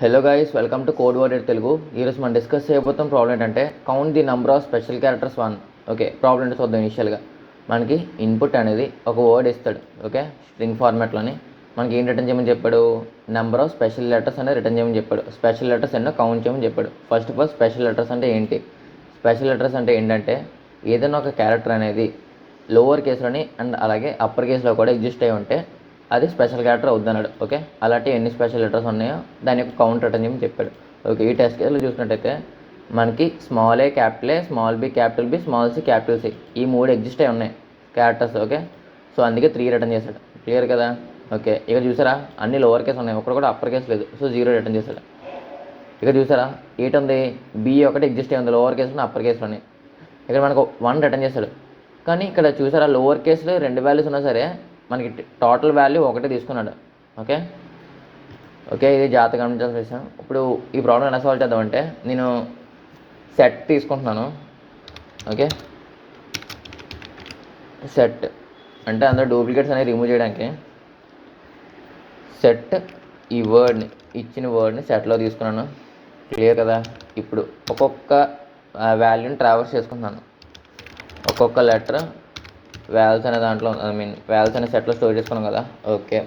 Hello guys, welcome to code word Telugu. ఈరోజు మనం discuss చేయబోతున్న ప్రాబ్లం ఏంటంటే count the number of special characters one. Okay, problem ఏంటో చూద్దాం. ఇనిషియల్గా మనకి ఇన్పుట్ అనేది ఒక వర్డ్ ఇస్తాడు. ఓకే, స్ట్రింగ్ ఫార్మాట్లోని మనకి ఏం రిటర్న్ చేయమని చెప్పాడు? నెంబర్ ఆఫ్ స్పెషల్ లెటర్స్ అనేది రిటర్న్ చేయమని చెప్పాడు. స్పెషల్ లెటర్స్ ఎన్నో కౌంట్ చేయమని చెప్పాడు. First of all special letters అంటే ఏంటి? స్పెషల్ లెటర్స్ అంటే ఏంటంటే ఏదైనా ఒక క్యారెక్టర్ అనేది లోవర్ కేసులోని అండ్ అలాగే అప్పర్ కేసులో కూడా ఎగ్జిస్ట్ అయి ఉంటే అది స్పెషల్ క్యారెక్టర్ అవుద్దన్నాడు. ఓకే, అలాంటి ఎన్ని స్పెషల్ లెటర్స్ ఉన్నాయో దాని యొక్క కౌంట్ రిటర్న్ చేయమని చెప్పాడు. ఓకే, ఈ టెస్ట్ కేసులో చూసినట్టయితే మనకి small a capital a, small b capital b, small c capital c, ఈ మూడు ఎగ్జిస్ట్ అయి ఉన్నాయి క్యారెక్టర్స్. ఓకే, సో అందుకే 3 రిటర్న్ చేశాడు. క్లియర్ కదా? ఓకే, ఇక్కడ చూసారా అన్ని లోవర్ కేసు ఉన్నాయి, ఒకటి కూడా అప్పర్ కేసు లేదు, సో 0 రిటర్న్ చేశాడు. ఇక్కడ చూసారా 8 ఉంది, బి ఒకటి ఎగ్జిస్ట్ అయి ఉంది లోవర్ కేసులో అప్పర్ కేసులోని. ఇక్కడ మనకు 1 రిటర్న్ చేశాడు. కానీ ఇక్కడ చూసారా లోవర్ కేసులో 2 వాల్యూస్ ఉన్నా సరే మనకి టోటల్ వాల్యూ ఒకటే తీసుకున్నాడు. ఓకే ఓకే ఇది జాగ్రత్తగా గమనించాల్సిన విషయం. ఇప్పుడు ఈ ప్రాబ్లం ఎలా సాల్వ్ చేద్దామంటే నేను సెట్ తీసుకుంటున్నాను. ఓకే, సెట్ అంటే అందులో డూప్లికేట్స్ అనేవి రిమూవ్ చేయడానికి సెట్ ఈ వర్డ్ని ఇచ్చిన వర్డ్ని సెట్లో తీసుకున్నాను. క్లియర్ కదా? ఇప్పుడు ఒక్కొక్క వాల్యూని ట్రావర్స్ చేసుకుంటున్నాను. ఒక్కొక్క లెటర్ వాల్యూస్ అనే దాంట్లో వాల్యూస్ అనే సెట్లో స్టోర్ చేసుకున్నాం కదా. ఓకే,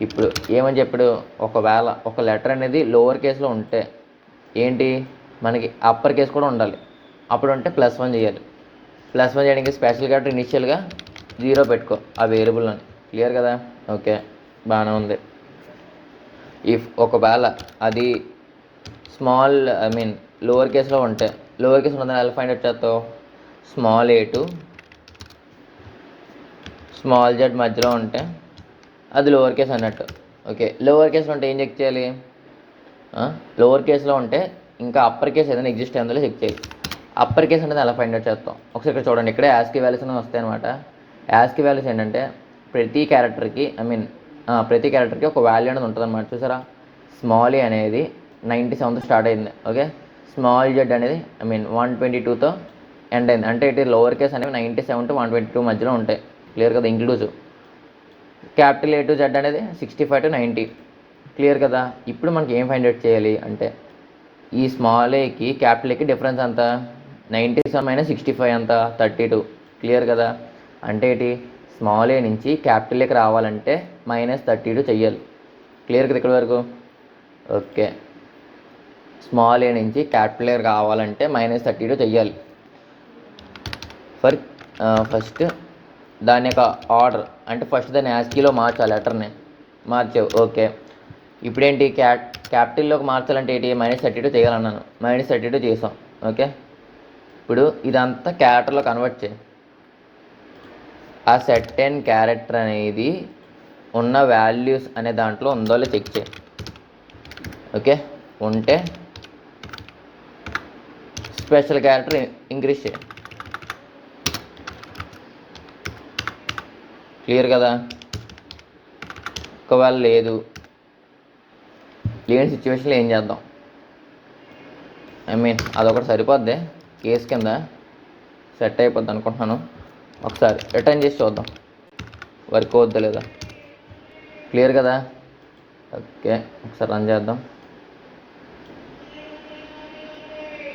ఇప్పుడు ఏమని చెప్పాడు? ఒకవేళ ఒక లెటర్ అనేది లోవర్ కేసులో ఉంటే ఏంటి మనకి అప్పర్ కేసు కూడా ఉండాలి. అప్పుడు ఉంటే +1 చేయాలి. +1 చేయడానికి స్పెషల్ క్యారెక్టర్ ఇనిషియల్గా 0 పెట్టుకో ఆ వేరియబుల్లోని. క్లియర్ కదా? ఓకే, బాగానే ఉంది. ఇఫ్ ఒకవేళ అది స్మాల్ లోవర్ కేసులో ఉంటే లోవర్ కేసు ఉన్నదని ఎలా ఫైండ్ అవుట్ చేస్తావు? Small A to small Z మధ్యలో ఉంటే అది లోవర్ కేస్ అన్నట్టు. ఓకే, లోవర్ కేసులో ఉంటే ఏం చెక్ చేయాలి? లోవర్ కేసులో ఉంటే ఇంకా అప్పర్ కేసు ఏదైనా ఎగ్జిస్ట్ అయిందో చెక్ చేయాలి. అప్పర్ కేసు అనేది అలా ఫైండ్ అవుట్ చేస్తాం. ఒకసారి ఇక్కడ చూడండి, ఇక్కడే యాస్కీ వాల్యూస్ అనేవి వస్తాయి అనమాట. యాస్కీ వాల్యూస్ ఏంటంటే ప్రతి క్యారెక్టర్కి ఒక వాల్యూ అనేది ఉంటుంది అనమాట. చూసారా, స్మాల్ ఏ అనేది 97తో స్టార్ట్ అయింది. ఓకే, స్మాల్ జెడ్ అనేది 122తో ఎండ్ అయింది. అంటే ఇటు లోవర్ కేస్ అనేవి 97 to 122 మధ్యలో ఉంటాయి. క్లియర్ కదా? Inclusive. Capital A to Z అనేది 65 to 90. క్లియర్ కదా? ఇప్పుడు మనకి ఏం ఫైండ్ అవుట్ చేయాలి అంటే ఈ స్మాల్ ఏకి క్యాపిటల్ ఏకి డిఫరెన్స్ అంత 97 - 65 అంత 32. క్లియర్ కదా? అంటే ఏంటి? స్మాల్ ఏ నుంచి క్యాపిటల్ ఏకి రావాలంటే -32 చెయ్యాలి. క్లియర్ కదా ఇక్కడ వరకు? ఓకే, స్మాల్ ఏ నుంచి క్యాపిటల్ ఏ రావాలంటే -32 చెయ్యాలి. ఫస్ట్ దాని యొక్క ఆర్డర్ అంటే ఫస్ట్ దాన్ని యాస్కీలో మార్చాలి. లెటర్ని మార్చావు. ఓకే, ఇప్పుడేంటి క్యాపిటల్లోకి మార్చాలంటే ఏంటి? -32 చేయాలన్నాను, -32 చేసాం. ఓకే, ఇప్పుడు ఇదంతా క్యారెక్టర్లో కన్వర్ట్ చేయి. ఆ సెట్ అండ్ క్యారెక్టర్ అనేది ఉన్న వాల్యూస్ అనే దాంట్లో ఉందో లేదో చెక్ చేయి. ఓకే, ఉంటే స్పెషల్ క్యారెక్టర్ ఇంక్రీజ్ చేయి. క్లియర్ కదా? ఒకవేళ లేని సిచ్యువేషన్లో ఏం చేద్దాం? అదొకటి సరిపోద్ది, కేసు కింద సెట్ అయిపోద్ది అనుకుంటున్నాను. ఒకసారి రిటర్న్ చేసి చూద్దాం వర్క్ అవుద్దా లేదా. క్లియర్ కదా? ఓకే, ఒకసారి రన్ చేద్దాం.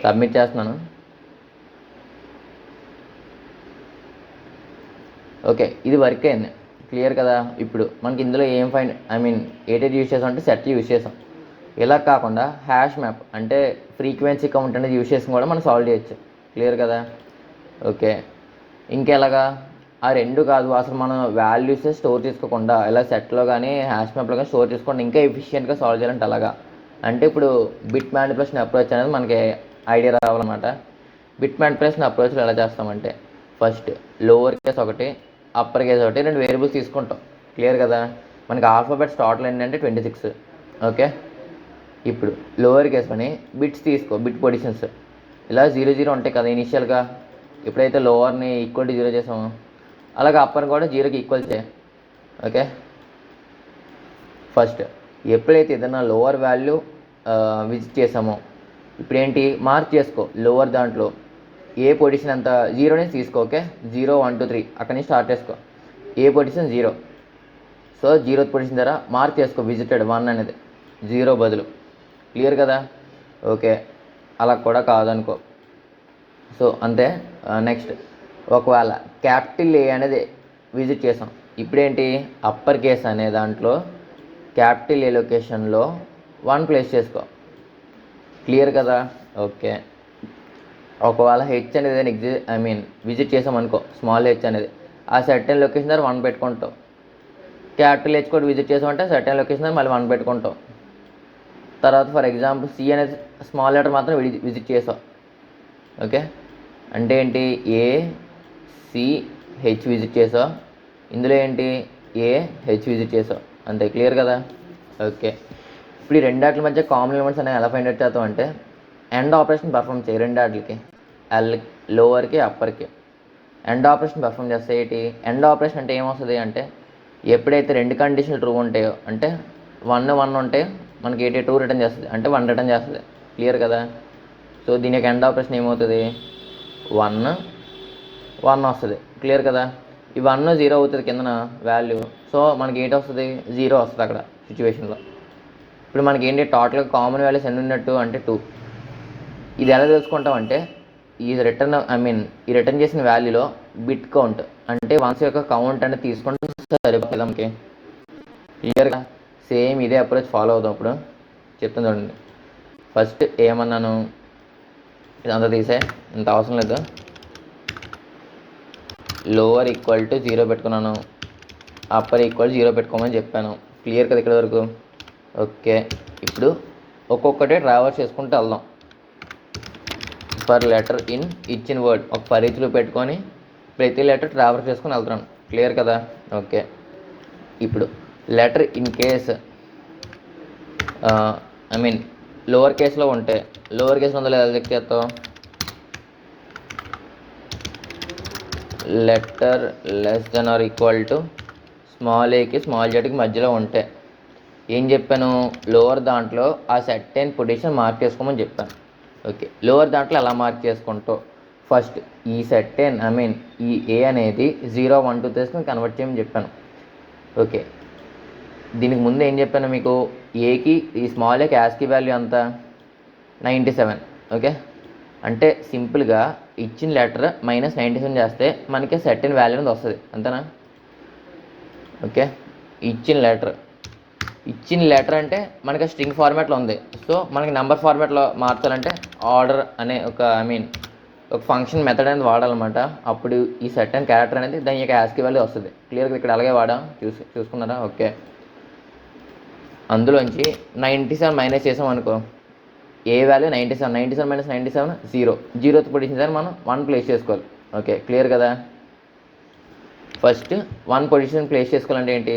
సబ్మిట్ చేస్తున్నాను. ఓకే, ఇది వర్క్ అయింది. క్లియర్ కదా? ఇప్పుడు మనకి ఇందులో ఏం ఏటైతే యూజ్ చేసాం అంటే సెట్ యూజ్ చేసాం. ఇలా కాకుండా హ్యాష్ మ్యాప్ అంటే ఫ్రీక్వెన్సీ కౌంట్ అనేది యూజ్ చేసి కూడా మనం సాల్వ్ చేయొచ్చు. క్లియర్ కదా? ఓకే, ఇంకెలాగా? ఆ రెండు కాదు, అసలు మనం వాల్యూస్ స్టోర్ చేసుకోకుండా ఇలా సెట్లో కానీ హ్యాష్ మ్యాప్లో కానీ స్టోర్ చేసుకోండి ఇంకా ఎఫిషియెంట్గా సాల్వ్ చేయాలంటే అలాగా. అంటే ఇప్పుడు బిట్ మ్యానిపులేషన్ అప్రోచ్ అనేది మనకి ఐడియా రావాలన్నమాట. బిట్ మ్యానిపులేషన్ అప్రోచ్లో ఎలా చేస్తామంటే ఫస్ట్ లోవర్ కేస్ ఒకటి అప్పర్ కేస్ ఒకటి 2 వేరియబుల్స్ తీసుకుంటాం. క్లియర్ కదా? మనకి ఆల్ఫాబెట్స్ టోటల్ ఏంటంటే 26. ఓకే, ఇప్పుడు లోవర్ కేసుని బిట్స్ తీసుకో, బిట్ పొజిషన్స్ ఇలా 0 ఉంటాయి కదా ఇనిషియల్గా. ఎప్పుడైతే లోవర్ని ఈక్వల్ టు 0 చేసామో అలాగే అప్పర్ని కూడా 0కి ఈక్వల్ చేయి. ఓకే, ఫస్ట్ ఎప్పుడైతే ఏదైనా లోవర్ వాల్యూ విజిట్ చేసామో ఇప్పుడేంటి మార్క్ చేసుకో. లోవర్ దాంట్లో ఏ పొజిషన్ అంత 0 నుంచి తీసుకో. ఓకే, 0 1 2 3 అక్కడి నుంచి స్టార్ట్ చేసుకో. ఏ పొజిషన్ 0, సో 0th పొజిషన్ ద్వారా మార్క్ చేసుకో విజిటెడ్ 1 అనేది 0 బదులు. క్లియర్ కదా. ఓకే, అలా కూడా కాదనుకో. సో అంతే. నెక్స్ట్, ఒకవేళ క్యాపిటల్ ఏ అనేది విజిట్ చేసాం, ఇప్పుడేంటి అప్పర్ కేస్ అనే దాంట్లో క్యాపిటల్ ఏ లొకేషన్లో 1 ప్లేస్ చేసుకో. క్లియర్ కదా. ఓకే, ఒకవేళ హెచ్ అనేది విజిట్ చేసాం అనుకో, స్మాల్ హెచ్ అనేది, ఆ సర్టెన్ లొకేషన్ దగ్గర 1 పెట్టుకుంటావు. క్యాపిటల్ హెచ్ కూడా విజిట్ చేసామంటే సర్టెన్ లొకేషన్ దగ్గర మళ్ళీ 1 పెట్టుకుంటావు. తర్వాత ఫర్ ఎగ్జాంపుల్ సి అనేది స్మాల్ లెటర్ మాత్రం విజిట్ చేసావు. ఓకే, అంటే ఏంటి ఏ సి హెచ్ విజిట్ చేసావు, ఇందులో ఏంటి ఏ హెచ్ విజిట్ చేసావు, అంతే. క్లియర్ కదా. ఓకే, ఇప్పుడు ఈ రెండాట్ల మధ్య కామన్ ఎలిమెంట్స్ అనేవి ఎలా ఫైండ్ అవుట్ చేస్తాం అంటే, ఎండ్ ఆపరేషన్ పర్ఫామ్ చేయి రెండాట్లకి, లోవర్కి అప్పర్కి ఎండ్ ఆపరేషన్ పర్ఫామ్ చేస్తే ఏంటి, ఎండ్ ఆపరేషన్ అంటే ఏమొస్తుంది అంటే, ఎప్పుడైతే 2 కండిషన్లు ట్రూ ఉంటాయో, అంటే 1 ఉంటే మనకి ఏంటి 2 రిటర్న్ చేస్తుంది, అంటే 1 రిటర్న్ చేస్తుంది. క్లియర్ కదా. సో దీని యొక్క ఎండ్ ఆపరేషన్ ఏమవుతుంది, 1 వస్తుంది. క్లియర్ కదా. ఈ 1 0 అవుతుంది కిందన వాల్యూ. సో మనకి ఏంటి వస్తుంది, 0 వస్తుంది అక్కడ సిచ్యువేషన్లో. ఇప్పుడు మనకి ఏంటి టోటల్గా కామన్ వాల్యూస్ ఎన్ని ఉన్నట్టు అంటే 2. ఇది ఎలా తెలుసుకుంటాం అంటే, ఈ రిటర్న్ చేసిన వాల్యూలో బిట్ కౌంట్, అంటే 1s యొక్క కౌంట్ అనేది తీసుకుంటే సరిపోతుంది మనకి. క్లియర్గా. సేమ్ ఇదే అప్రోచ్ ఫాలో అవుతాం. ఇప్పుడు చెప్తుంది చూడండి. ఫస్ట్ ఏమన్నాను, ఇదంతా తీసే, ఇంత అవసరం లేదు. లోవర్ ఈక్వల్ టు 0 పెట్టుకున్నాను, అప్పర్ ఈక్వల్ 0 పెట్టుకోమని చెప్పాను. క్లియర్ కదా ఇక్కడ వరకు. ఓకే, ఇప్పుడు ఒక్కొక్కటి ట్రావర్స్ చేసుకుంటూ వెళ్దాం. పర్ లెటర్ ఇన్ ఇచ్చిన వర్డ్ ఒక పరిధిలో పెట్టుకొని ప్రతి లెటర్ ట్రావర్స్ చేసుకొని వెళ్తున్నాను. క్లియర్ కదా. ఓకే, ఇప్పుడు లెటర్ ఇన్ కేస్ లోవర్ కేసులో ఉంటే, లోవర్ కేసులో ఉందో లేదా చెక్ చేస్తావు. Letter less than or equal to small ఏకి స్మాల్ జెడ్కి మధ్యలో ఉంటే ఏం చెప్పాను, లోవర్ దాంట్లో ఆ సర్టెన్ పొజిషన్ మార్క్ చేసుకోమని చెప్పాను. ఓకే, లోవర్ దాంట్లో ఎలా మార్క్ చేసుకుంటావు, ఫస్ట్ ఈ సర్టెన్ ఈ ఏ అనేది 0 1 2 తీసుకుని కన్వర్ట్ చేయమని చెప్పాను. ఓకే, దీనికి ముందు ఏం చెప్పాను మీకు, ఏకి ఈ స్మాల్ ఏకి యాస్కి వాల్యూ అంత 97. ఓకే, అంటే సింపుల్గా ఇచ్చిన లెటర్ -97 చేస్తే మనకి సర్టెన్ వాల్యూ అనేది వస్తుంది, అంతేనా. ఓకే, ఇచ్చిన లెటర్ అంటే మనకి స్ట్రింగ్ ఫార్మాట్లో ఉంది. సో మనకి నెంబర్ ఫార్మాట్లో మార్చాలంటే ఆర్డర్ అనే ఒక ఫంక్షన్ మెథడ్ అనేది వాడాలన్నమాట. అప్పుడు ఈ సర్టెన్ క్యారెక్టర్ అనేది దాని యొక్క యాస్కి వాల్యూ వస్తుంది. క్లియర్గా ఇక్కడ అలాగే వాడాం, చూసుకున్నారా. ఓకే, అందులోంచి 97 మైనస్ చేసాం అనుకో, ఏ value 97 minus 97 0th position sir మనం 1 ప్లేస్ చేసుకోవాలి. ఓకే, క్లియర్ కదా. ఫస్ట్ 1 పొజిషన్ ప్లేస్ చేసుకోవాలంటే ఏంటి,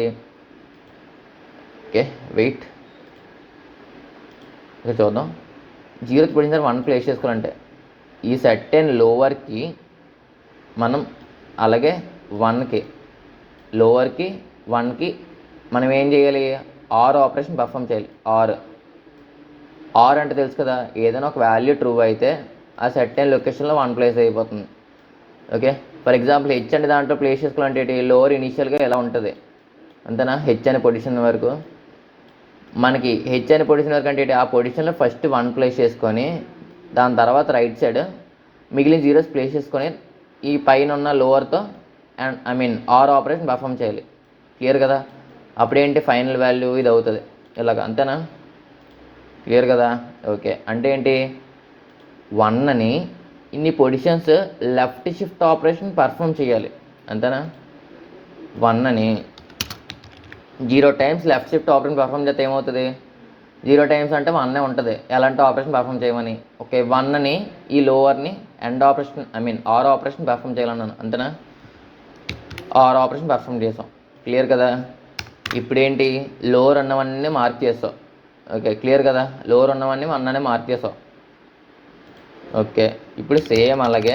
ఓకే వెయిట్ ఇక్కడ చూద్దాం. 0th పొజిషన్ సార్ 1 ప్లేస్ చేసుకోవాలంటే ఈ సర్టెన్ లోవర్కి మనం, అలాగే 1కి, లోవర్కి 1కి మనం ఏం చేయాలి, ఆర్ ఆపరేషన్ పర్ఫామ్ చేయాలి. ఆర్ అంటే తెలుసు కదా, ఏదైనా ఒక వాల్యూ ట్రూ అయితే ఆ సర్టెన్ లొకేషన్లో 1 ప్లేస్ అయిపోతుంది. ఓకే, ఫర్ ఎగ్జాంపుల్ హెచ్ అంటే దాంట్లో ప్లేస్ చేసుకోవాలంటే ఏంటి, లోవర్ ఇనీషియల్గా ఎలా ఉంటుంది అంతేనా. హెచ్ అనే పొజిషన్ వరకు మనకి హెచ్ అనే పొజిషన్ వరకు అంటే ఆ పొజిషన్లో ఫస్ట్ 1 ప్లేస్ చేసుకొని దాని తర్వాత రైట్ సైడ్ మిగిలిన 0s ప్లేస్ చేసుకొని ఈ పైన ఉన్న లోవర్తో ఆర్ ఆపరేషన్ పర్ఫామ్ చేయాలి. క్లియర్ కదా. అప్పుడేంటి ఫైనల్ వాల్యూ ఇది అవుతుంది ఇలాగ, అంతేనా. క్లియర్ కదా. ఓకే, అంటే ఏంటి 1ని ఇన్ని positions left shift operation perform చేయాలి, అంతేనా. 1ని 0 times left shift operation perform చేస్తే ఏమవుతుంది, 0 టైమ్స్ అంటే 1 ఉంటుంది ఎలాంటి ఆపరేషన్ పర్ఫామ్ చేయమని. ఓకే, 1ని ఈ లోవర్ని and operation or operation perform చేయాలన్నాను, అంతేనా. ఆర్ ఆపరేషన్ పర్ఫామ్ చేసాం. క్లియర్ కదా. ఇప్పుడేంటి లోవర్ ఉన్నవన్నీ మార్క్ చేస్తావు. ఓకే, క్లియర్ కదా. లోవర్ ఉన్నవన్నీ 1 అనే మార్క్ చేసావు. ఓకే, ఇప్పుడు సేమ్ అలాగే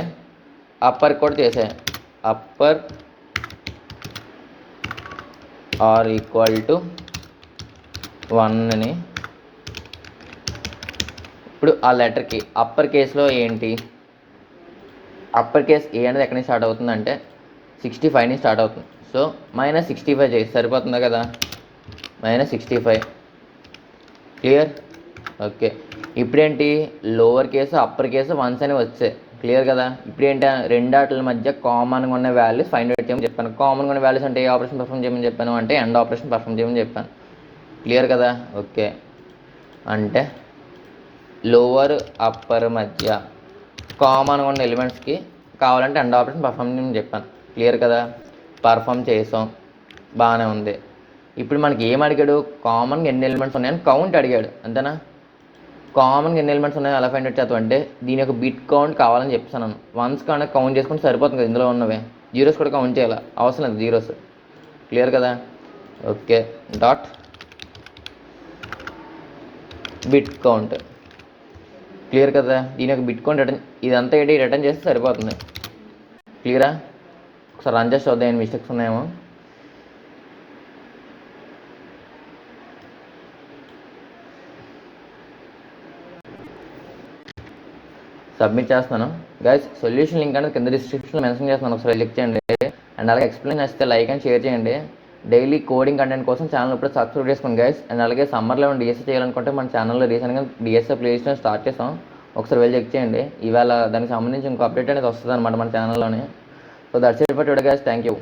అప్పర్ కూడా చేసే, అప్పర్ ఆర్ ఈక్వల్ టు 1ని ఇప్పుడు ఆ లెటర్కి అప్పర్ కేసులో ఏంటి, అప్పర్ కేస్ ఏ అనేది ఎక్కడి నుంచి స్టార్ట్ అవుతుందంటే 65 నుంచి స్టార్ట్ అవుతుంది. సో -65 చేసి సరిపోతుందా కదా, -65. క్లియర్. ఓకే, ఇప్పుడేంటి lower case upper case once అని వచ్చాయి. క్లియర్ కదా? ఇప్పుడేంటి రెండు వాటి మధ్య కామన్గా ఉన్న వాల్యూస్ ఫైండ్ అవుట్ చేయమని చెప్పాను. కామన్గా ఉన్న వాల్యూస్ అంటే ఏ ఆపరేషన్ పర్ఫామ్ చేయమని చెప్పాను అంటే ఎండ్ ఆపరేషన్ పర్ఫామ్ చేయమని చెప్పాను. క్లియర్ కదా? ఓకే, అంటే లోవర్ అప్పర్ మధ్య కామన్గా ఉన్న ఎలిమెంట్స్కి కావాలంటే ఎండ్ ఆపరేషన్ పర్ఫామ్ చేయమని చెప్పాను. క్లియర్ కదా? పర్ఫామ్ చేసాం, బాగానే ఉంది. ఇప్పుడు మనకి ఏం అడిగాడు? కామన్గా ఎన్ని ఎలిమెంట్స్ ఉన్నాయని కౌంట్ అడిగాడు, అంతేనా? కామన్గా ఎన్ని ఎలిమెంట్స్ ఉన్నాయో ఎలా ఫైండ్ అవుట్ చేద్దాం అంటే దీని యొక్క బిట్ కౌంట్ కావాలని చెప్పాను. వన్స్ కానీ కౌంట్ చేసుకుంటే సరిపోతుంది కదా, ఇందులో ఉన్నవే. జీరోస్ కూడా కౌంట్ చేయాలి, అవసరం లేదు జీరోస్. క్లియర్ కదా? Okay, dot bit count. Clear కదా? దీని యొక్క బిట్ కౌంట్ రిటర్న్, ఇదంతా ఏంటి రిటర్న్ చేస్తే సరిపోతుంది. క్లియరా? ఒకసారి రన్ చేసి చూద్దాం, ఏమైనా మిస్టేక్స్ ఉన్నాయేమో. సబ్మిట్ చేస్తున్నాను గైస్. సొల్యూషన్ లింక్ అనేది కింద డిస్క్రిప్షన్లో మెన్షన్ చేస్తున్నాను, ఒకసారి క్లిక్ చేయండి. అండ్ అలాగే ఎక్స్ప్లెయిన్ చేస్తే లైక్ అండ్ షేర్ చేయండి. డైలీ కోడింగ్ కంటెంట్ కోసం ఛానల్ ఇప్పుడు సబ్స్క్రైబ్ చేసుకోండి గైస్. అండ్ అలాగే సమ్మర్లో డిఎస్ఏ చేయాలనుకుంటే మన ఛానల్లో రీసెంట్గా డిఎస్ఏ ప్లేలిస్ట్ స్టార్ట్ చేసాం, ఒకసారి వెళ్ళి చెక్ చేయండి. ఇవాళ దానికి సంబంధించి ఇంకో అప్డేట్ అనేది వస్తుంది అనమాట మన ఛానల్లోనే. So that's it for today guys, thank you.